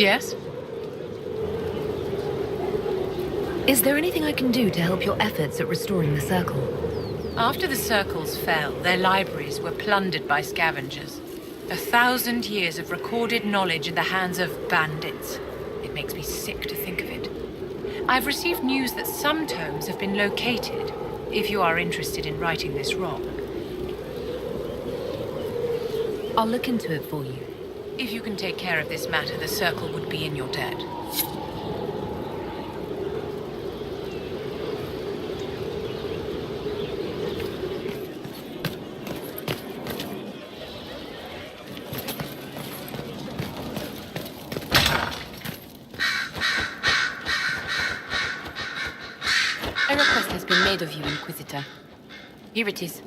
Yes? Is there anything I can do to help your efforts at restoring the Circle? After the Circles fell, their libraries were plundered by scavengers. 1,000 years of recorded knowledge in the hands of bandits. It makes me sick to think of it. I've received news that some tomes have been located, if you are interested in righting this wrong. I'll look into it for you. If you can take care of this matter, the Circle would be in your debt. A request has been made of you, Inquisitor. Here it is.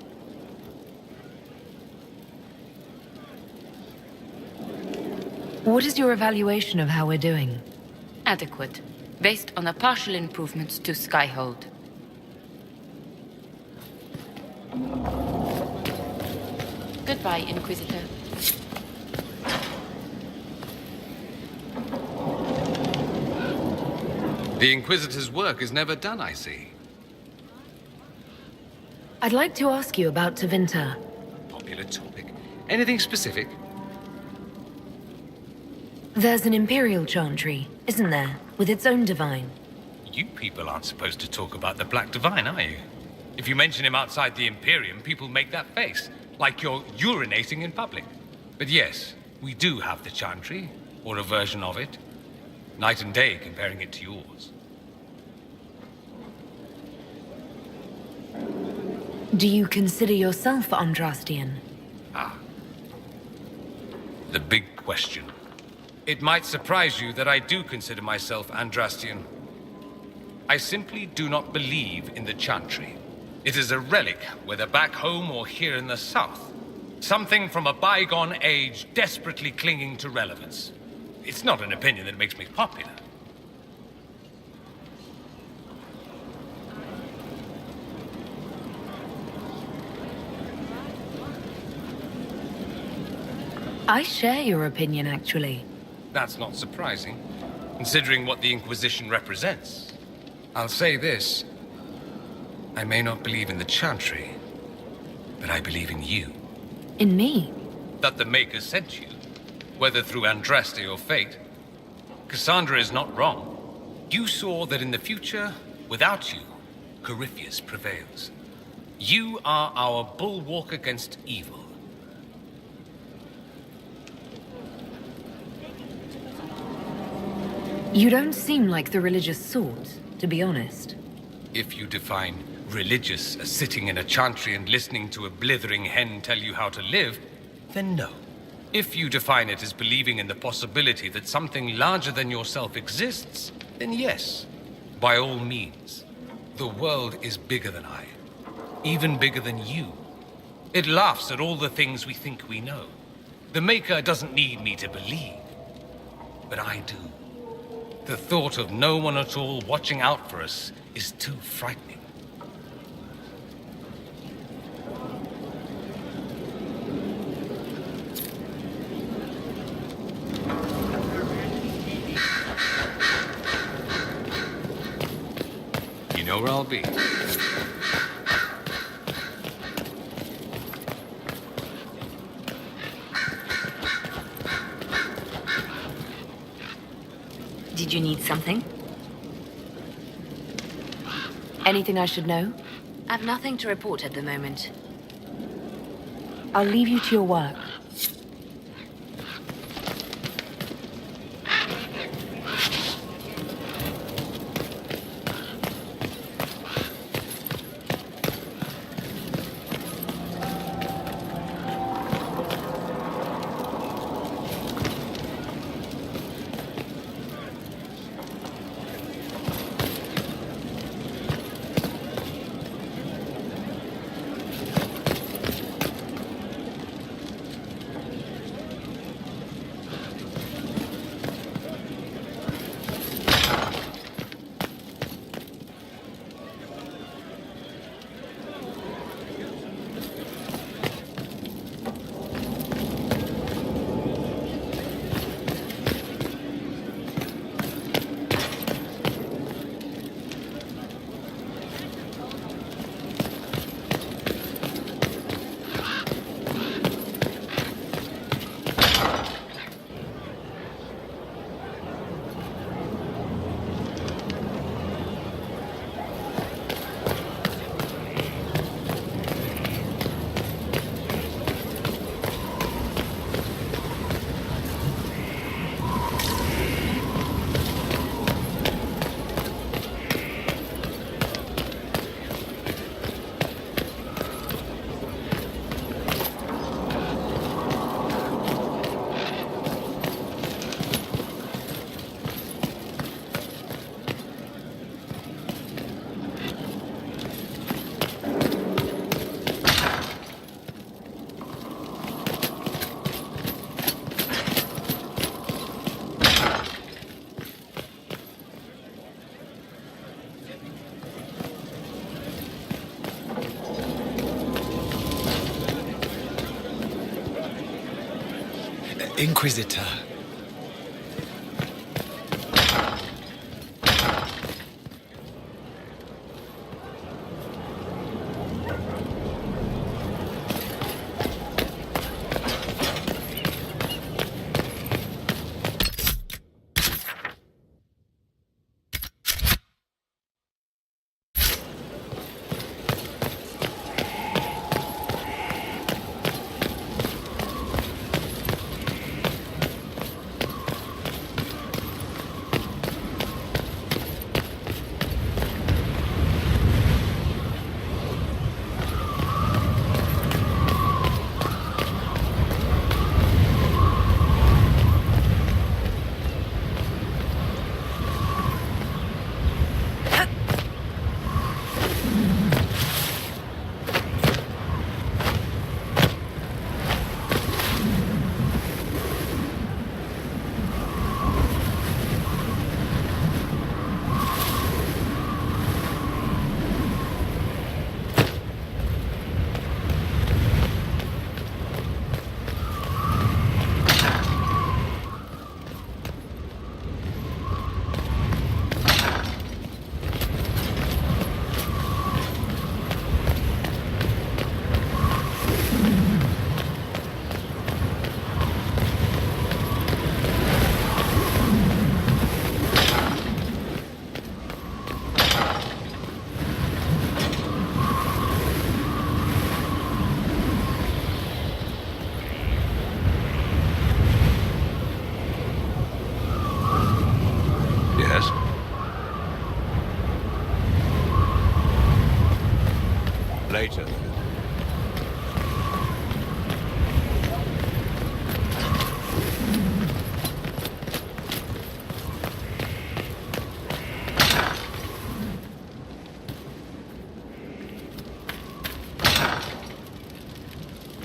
What is your evaluation of how we're doing? Adequate, based on the partial improvements to Skyhold. Goodbye, Inquisitor. The Inquisitor's work is never done, I see. I'd like to ask you about Tevinter. Popular topic. Anything specific? There's an Imperial Chantry, isn't there? With its own divine. You people aren't supposed to talk about the Black Divine, are you? If you mention him outside the Imperium, people make that face, like you're urinating in public. But yes, we do have the Chantry, or a version of it. Night and day comparing it to yours. Do you consider yourself Andrastian? Ah. The big question. It might surprise you that I do consider myself Andrastian. I simply do not believe in the Chantry. It is a relic, whether back home or here in the south. Something from a bygone age desperately clinging to relevance. It's not an opinion that makes me popular. I share your opinion, actually. That's not surprising, considering what the Inquisition represents. I'll say this. I may not believe in the Chantry, but I believe in you. In me? That the Maker sent you, whether through Andraste or fate. Cassandra is not wrong. You saw that in the future, without you, Corypheus prevails. You are our bulwark against evil. You don't seem like the religious sort, to be honest. If you define religious as sitting in a chantry and listening to a blithering hen tell you how to live, then no. If you define it as believing in the possibility that something larger than yourself exists, then yes, by all means. The world is bigger than I, even bigger than you. It laughs at all the things we think we know. The Maker doesn't need me to believe, but I do. The thought of no one at all watching out for us is too frightening. You know where I'll be. Did you need something? Anything I should know? I've nothing to report at the moment. I'll leave you to your work. Inquisitor. Yes? Later.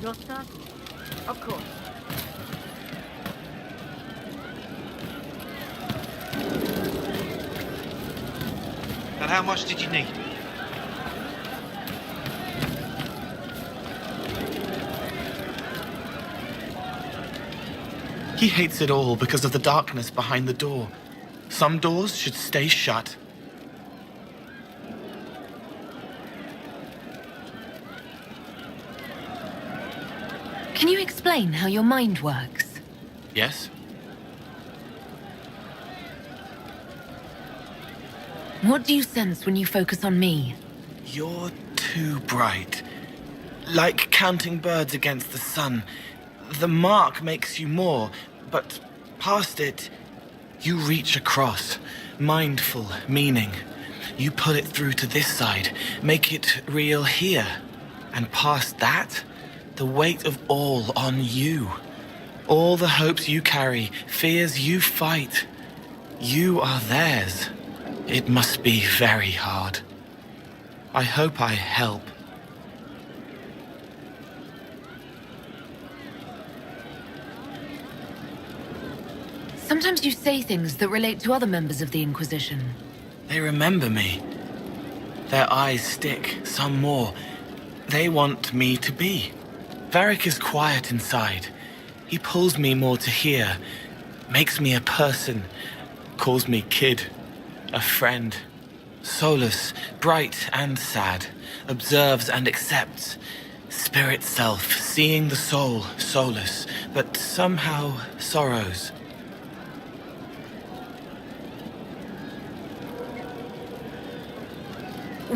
Your stuff? Of course. And how much did you need? He hates it all because of the darkness behind the door. Some doors should stay shut. Can you explain how your mind works? Yes? What do you sense when you focus on me? You're too bright. Like counting birds against the sun. The mark makes you more, but past it, you reach across. Mindful meaning. You pull it through to this side, make it real here. And past that, the weight of all on you. All the hopes you carry, fears you fight. You are theirs. It must be very hard. I hope I help. Sometimes you say things that relate to other members of the Inquisition. They remember me. Their eyes stick, some more. They want me to be. Varric is quiet inside. He pulls me more to hear, makes me a person, calls me kid, a friend. Solus, bright and sad, observes and accepts. Spirit self, seeing the soul, Solus, but somehow sorrows.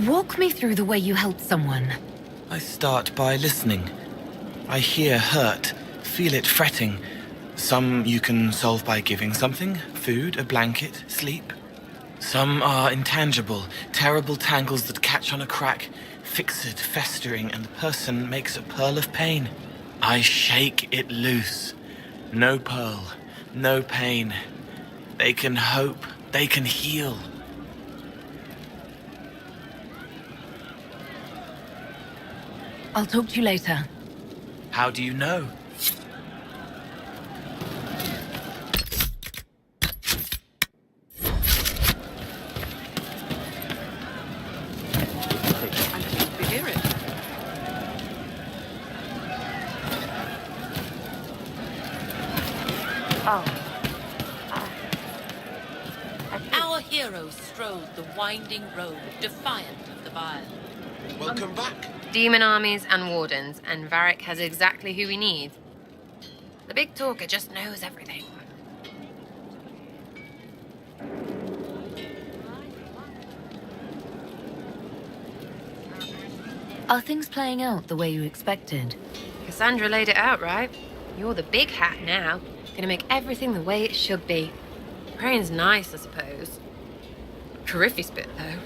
Walk me through the way you help someone. I start by listening. I hear hurt, feel it fretting. Some you can solve by giving something, food, a blanket, sleep. Some are intangible, terrible tangles that catch on a crack, fixed, festering, and the person makes a pearl of pain. I shake it loose. No pearl, no pain. They can hope, they can heal. I'll talk to you later. How do you know? Our heroes strolled the winding road, defiant of the vile. Welcome back. Demon armies and wardens, and Varric has exactly who he needs. The big talker just knows everything. Are things playing out the way you expected? Cassandra laid it out, right? You're the big hat now. Gonna make everything the way it should be. Praying's nice, I suppose. Coryphe's bit, though.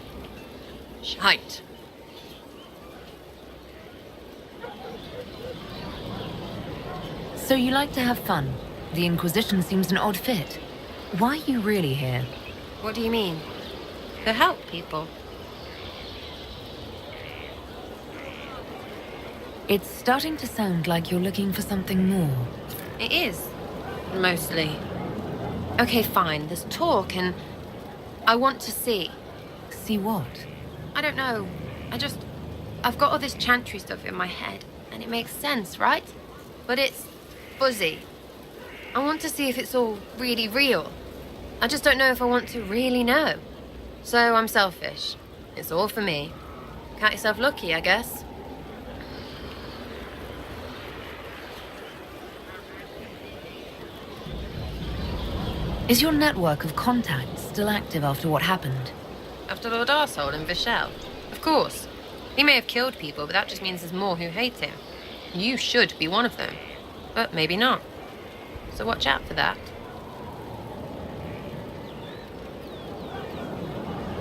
Shite. So you like to have fun. The Inquisition seems an odd fit. Why are you really here? What do you mean? To help people. It's starting to sound like you're looking for something more. It is. Mostly. Okay, fine. There's talk and I want to see. See what? I don't know. I've got all this Chantry stuff in my head and it makes sense, right? But it's fuzzy. I want to see if it's all really real. I just don't know if I want to really know. So I'm selfish. It's all for me. Count yourself lucky, I guess. Is your network of contacts still active after what happened? After Lord Arsehole and Vishel? Of course. He may have killed people, but that just means there's more who hate him. You should be one of them. But maybe not. So watch out for that.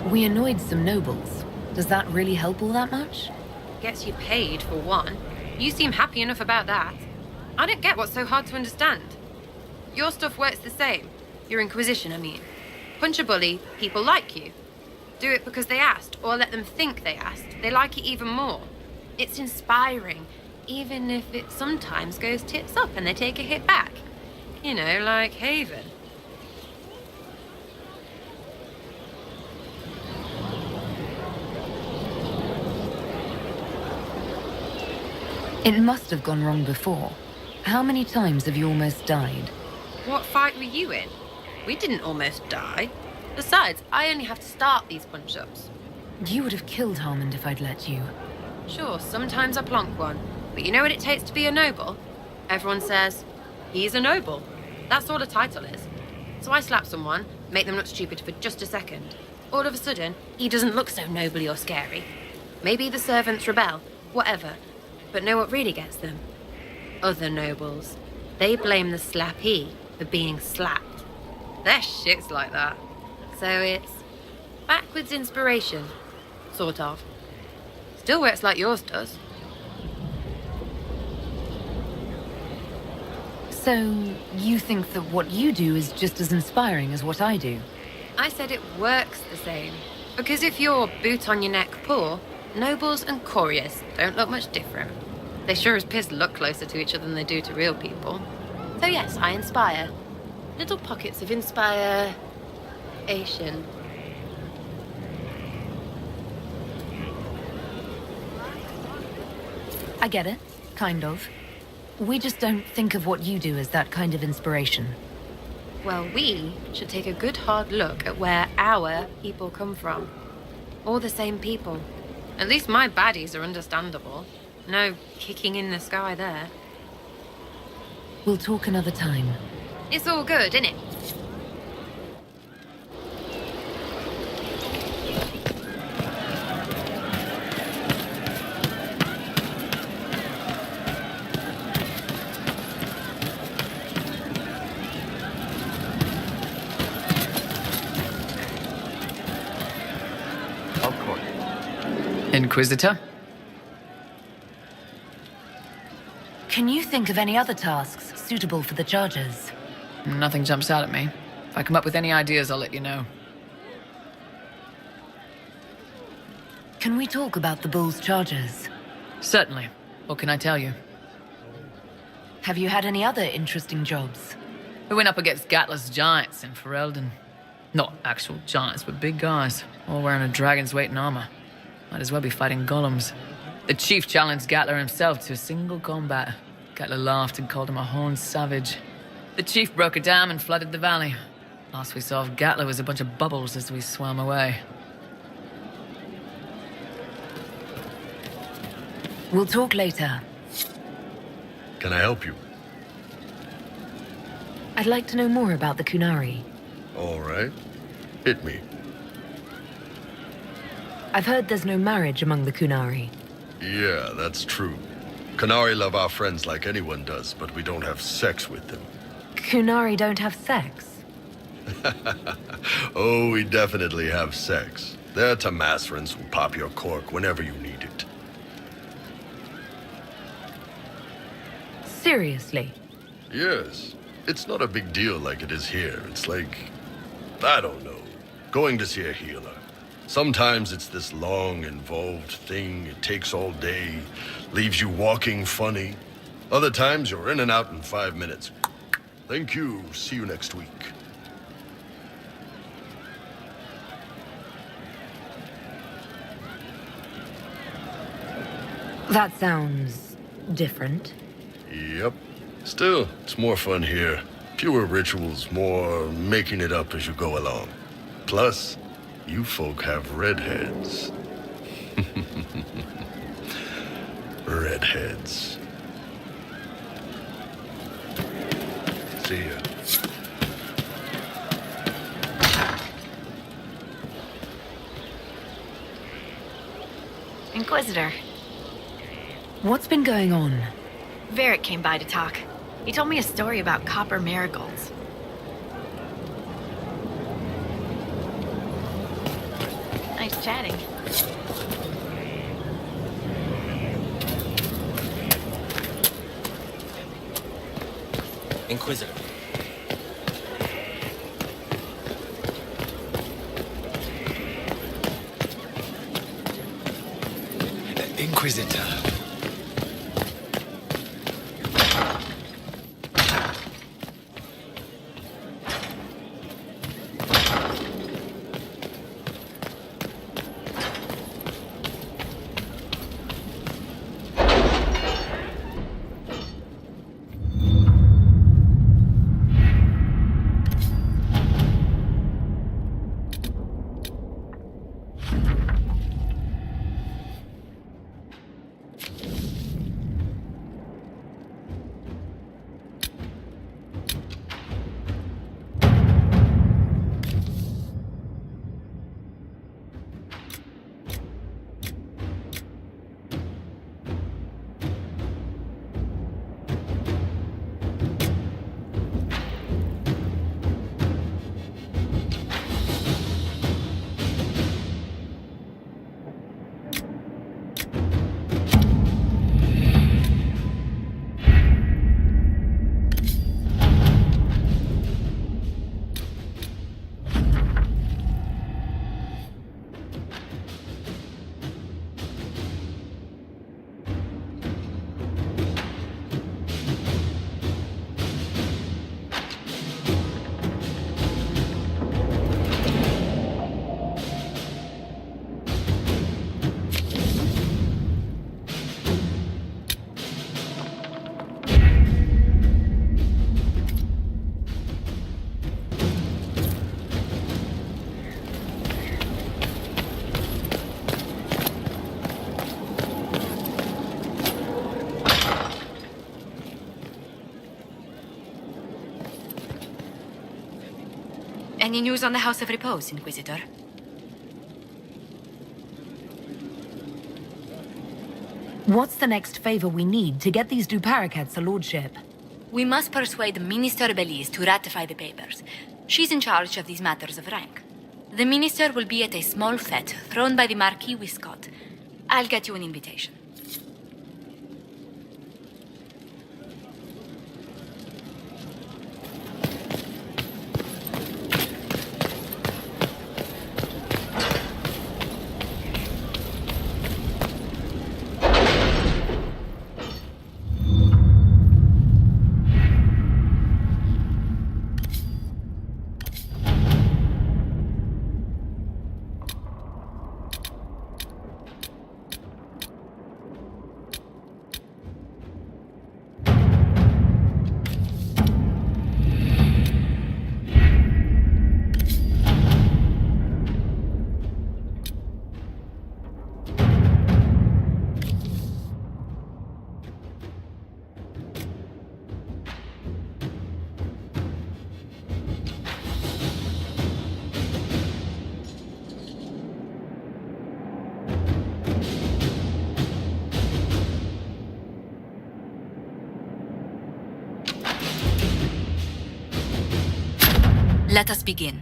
We annoyed some nobles. Does that really help all that much? Gets you paid, for one. You seem happy enough about that. I don't get what's so hard to understand. Your stuff works the same. Your Inquisition, I mean. Punch a bully, people like you. Do it because they asked, or let them think they asked. They like it even more. It's inspiring, even if it sometimes goes tits up and they take a hit back. You know, like Haven. It must have gone wrong before. How many times have you almost died? What fight were you in? We didn't almost die. Besides, I only have to start these punch-ups. You would have killed Harmond if I'd let you. Sure, sometimes I plonk one. But you know what it takes to be a noble? Everyone says, he's a noble. That's all a title is. So I slap someone, make them look stupid for just a second. All of a sudden, he doesn't look so nobly or scary. Maybe the servants rebel, whatever. But know what really gets them? Other nobles. They blame the slappee for being slapped. Their shit's like that. So it's backwards inspiration, sort of. Still works like yours does. So, you think that what you do is just as inspiring as what I do? I said it works the same. Because if you're boot on your neck poor, nobles and couriers don't look much different. They sure as piss look closer to each other than they do to real people. So yes, I inspire. Little pockets of inspiration. I get it, kind of. We just don't think of what you do as that kind of inspiration. Well, we should take a good hard look at where our people come from. All the same people. At least my baddies are understandable. No kicking in the sky there. We'll talk another time. It's all good, innit? Of course. Inquisitor? Can you think of any other tasks suitable for the Chargers? Nothing jumps out at me. If I come up with any ideas, I'll let you know. Can we talk about the Bull's Chargers? Certainly. What can I tell you? Have you had any other interesting jobs? We went up against Gatler's giants in Ferelden. Not actual giants, but big guys, all wearing a dragon's weight in armor. Might as well be fighting golems. The chief challenged Gatler himself to a single combat. Gatler laughed and called him a horned savage. The chief broke a dam and flooded the valley. Last we saw of Gatla was a bunch of bubbles as we swam away. We'll talk later. Can I help you? I'd like to know more about the Kunari. All right. Hit me. I've heard there's no marriage among the Kunari. Yeah, that's true. Qunari love our friends like anyone does, but we don't have sex with them. Kunari don't have sex? Oh, we definitely have sex. They're Tamasrans who pop your cork whenever you need it. Seriously? Yes. It's not a big deal like it is here. It's like, I don't know, going to see a healer. Sometimes it's this long, involved thing. It takes all day, leaves you walking funny. Other times you're in and out in 5 minutes. Thank you. See you next week. That sounds different. Yep. Still, it's more fun here. Fewer rituals, more making it up as you go along. Plus, you folk have redheads. Redheads. See ya. Inquisitor. What's been going on? Varric came by to talk. He told me a story about copper marigolds. Nice chatting. Inquisitor. Inquisitor. Any news on the House of Repose, Inquisitor? What's the next favor we need to get these Duparacats a lordship? We must persuade Minister Belize to ratify the papers. She's in charge of these matters of rank. The minister will be at a small fete thrown by the Marquis Wiscott. I'll get you an invitation. Let us begin.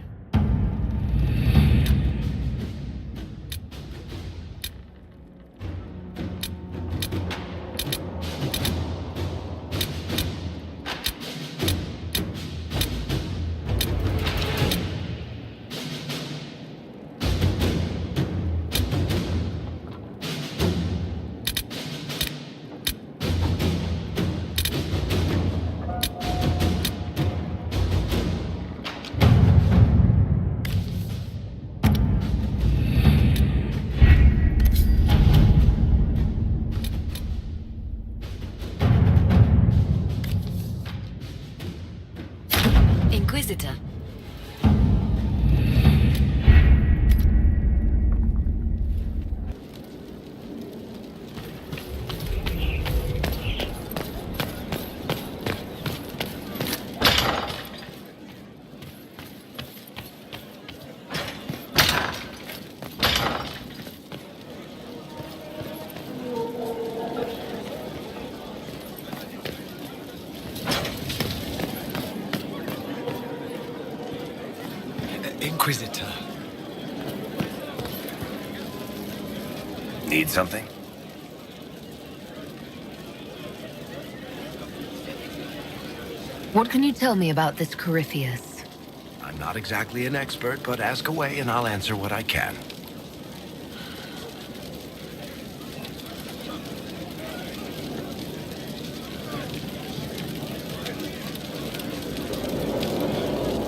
Inquisitor. Inquisitor. Need something? What can you tell me about this Corypheus? I'm not exactly an expert, but ask away and I'll answer what I can.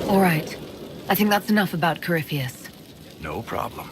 All right. I think that's enough about Corypheus. No problem.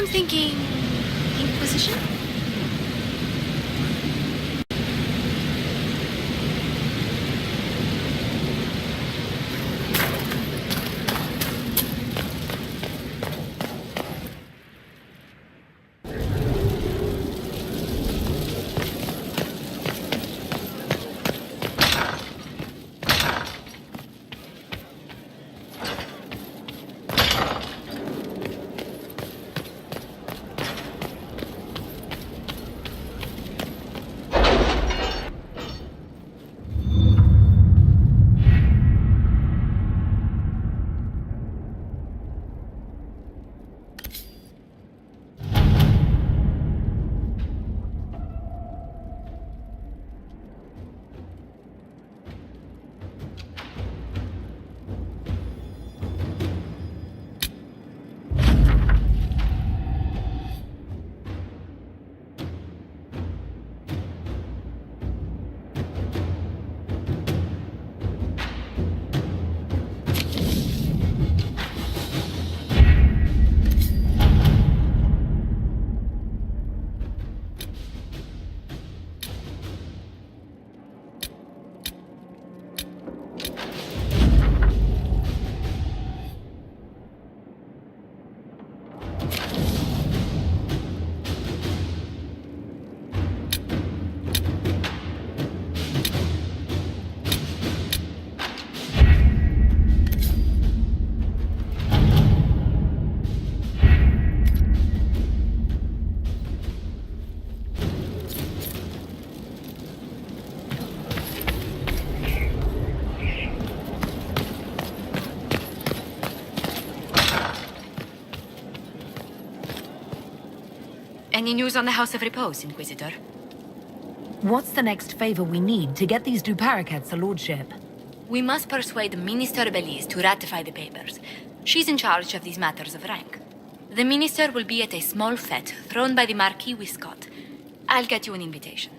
I'm thinking... Inquisition? Any news on the House of Repose, Inquisitor? What's the next favor we need to get these Duparacats a lordship? We must persuade the Minister Belize to ratify the papers. She's in charge of these matters of rank. The Minister will be at a small fete thrown by the Marquis Wiscott. I'll get you an invitation.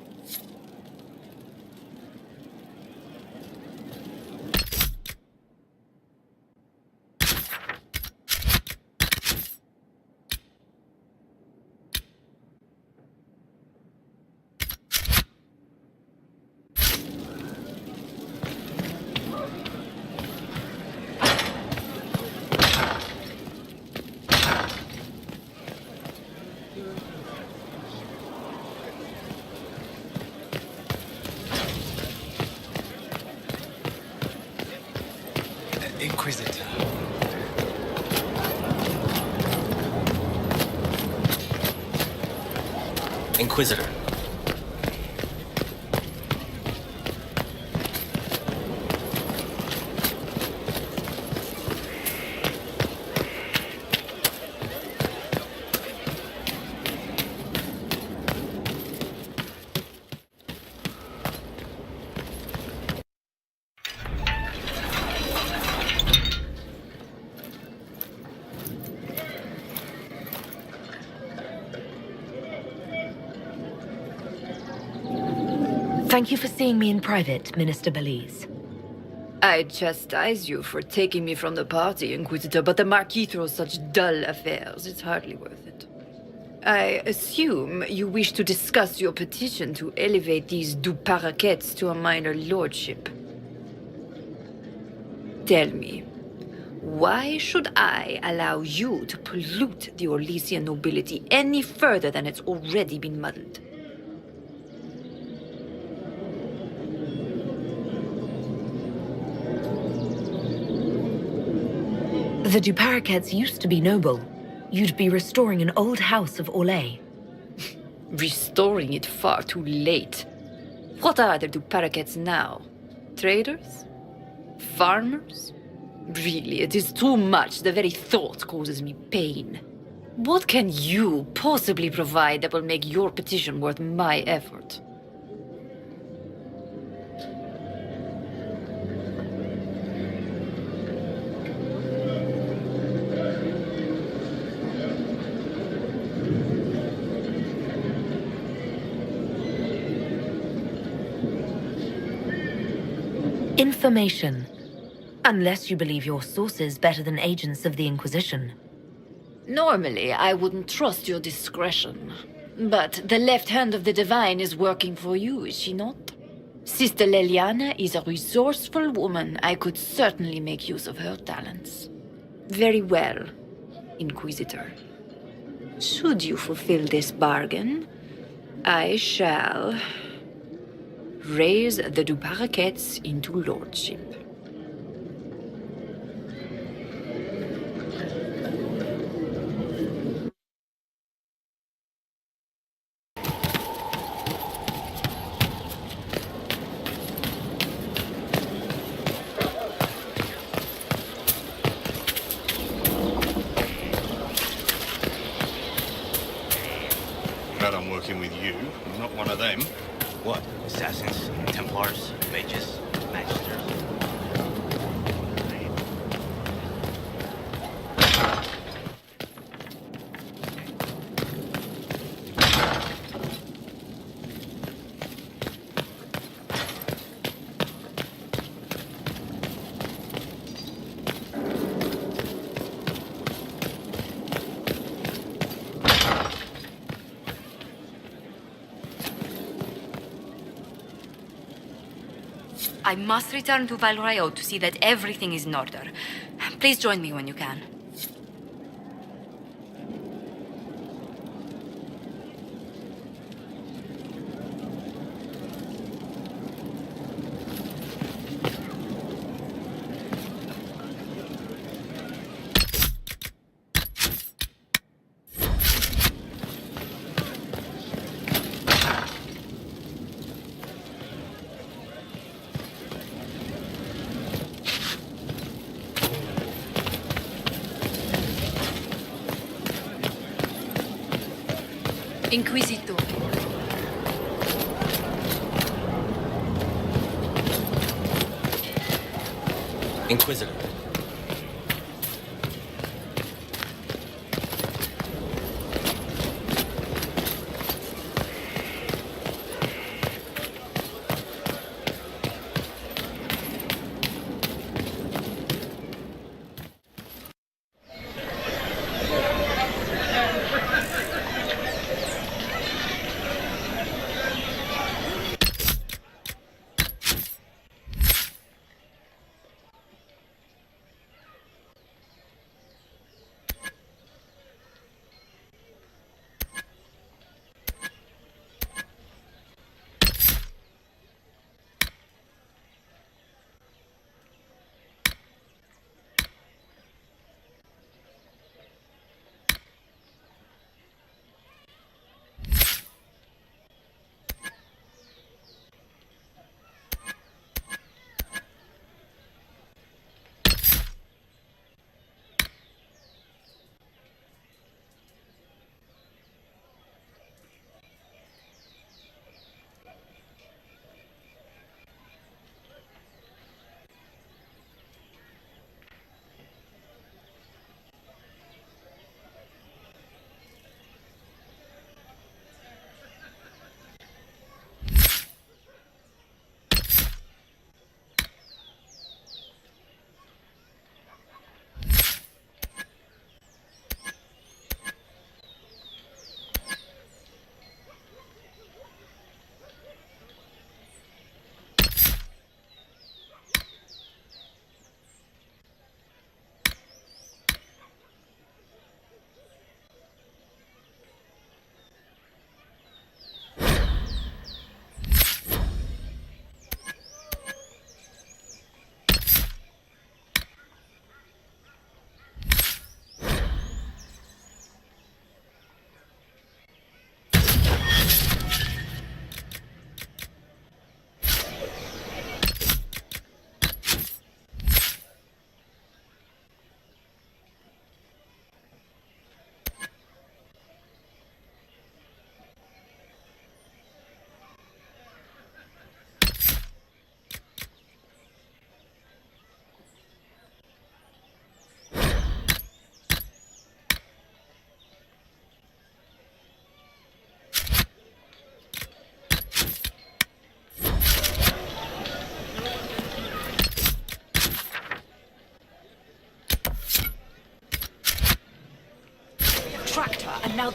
Inquisitor. Inquisitor. Thank you for seeing me in private, Minister Belize. I chastise you for taking me from the party, Inquisitor, but the Marquis throws such dull affairs. It's hardly worth it. I assume you wish to discuss your petition to elevate these Duparacats to a minor lordship. Tell me, why should I allow you to pollute the Orlesian nobility any further than it's already been muddled? The Duparacats used to be noble. You'd be restoring an old house of Orlais. Restoring it far too late. What are the Duparacats now? Traders? Farmers? Really, it is too much. The very thought causes me pain. What can you possibly provide that will make your petition worth my effort? Information. Unless you believe your sources better than agents of the Inquisition. Normally, I wouldn't trust your discretion. But the left hand of the Divine is working for you, is she not? Sister Leliana is a resourceful woman. I could certainly make use of her talents. Very well, Inquisitor. Should you fulfill this bargain, I shall raise the Duparaquets into lordship. Glad I'm working with you, not one of them. What? Assassins? Templars? Mages? Magisters? I must return to Valrayo to see that everything is in order. Please join me when you can. Inquisitor. Inquisitor.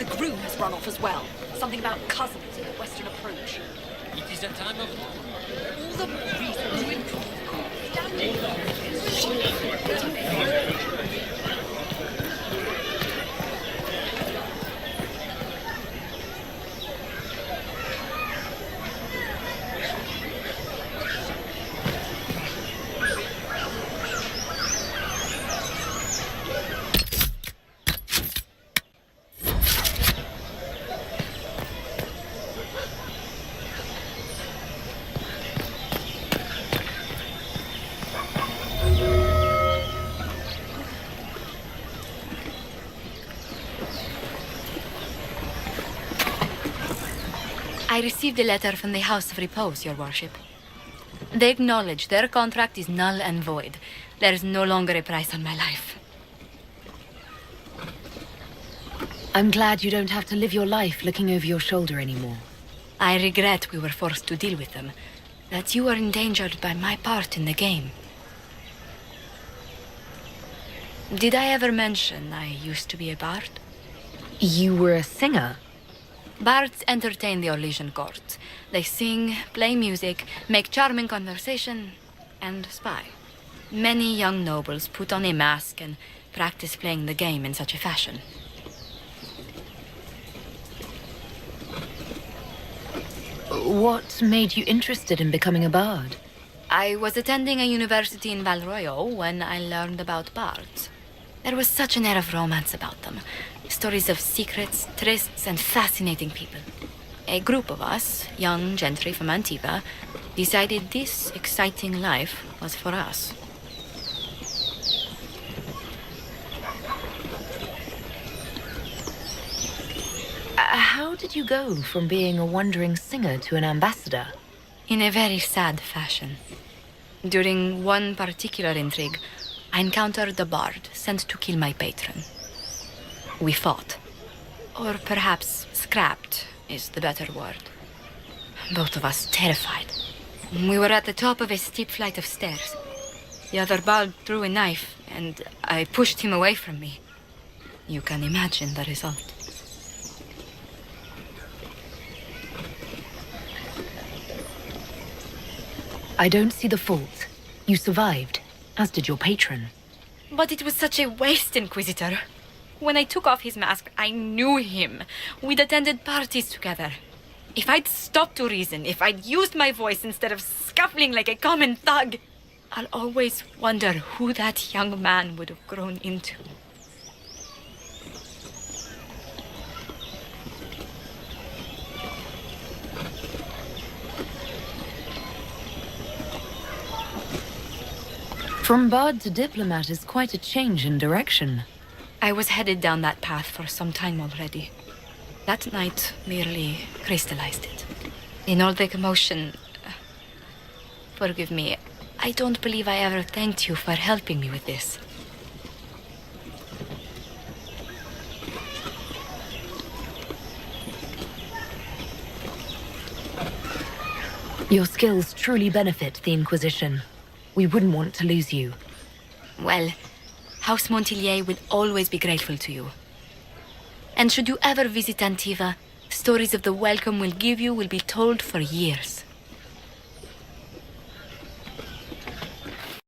the groom has run off as well. Something about cousins in the western approach. It is a time of All the more reason to improve. I received a letter from the House of Repose, Your Worship. They acknowledge their contract is null and void. There is no longer a price on my life. I'm glad you don't have to live your life looking over your shoulder anymore. I regret we were forced to deal with them, that you were endangered by my part in the game. Did I ever mention I used to be a bard? You were a singer? Bards entertain the Orlesian court. They sing, play music, make charming conversation, and spy. Many young nobles put on a mask and practice playing the game in such a fashion. What made you interested in becoming a bard? I was attending a university in Valroyo when I learned about bards. There was such an air of romance about them. Stories of secrets, trysts, and fascinating people. A group of us, young gentry from Antiva, decided this exciting life was for us. How did you go from being a wandering singer to an ambassador? In a very sad fashion. During one particular intrigue, I encountered the bard sent to kill my patron. We fought. Or perhaps scrapped is the better word. Both of us terrified. We were at the top of a steep flight of stairs. The other bard drew a knife, and I pushed him away from me. You can imagine the result. I don't see the fault. You survived, as did your patron. But it was such a waste, Inquisitor. When I took off his mask, I knew him. We'd attended parties together. If I'd stopped to reason, if I'd used my voice instead of scuffling like a common thug, I'll always wonder who that young man would have grown into. From bard to diplomat is quite a change in direction. I was headed down that path for some time already. That night merely crystallized it. In all the commotion... Forgive me, I don't believe I ever thanked you for helping me with this. Your skills truly benefit the Inquisition. We wouldn't want to lose you. Well, House Montillier will always be grateful to you. And should you ever visit Antiva, stories of the welcome we'll give you will be told for years.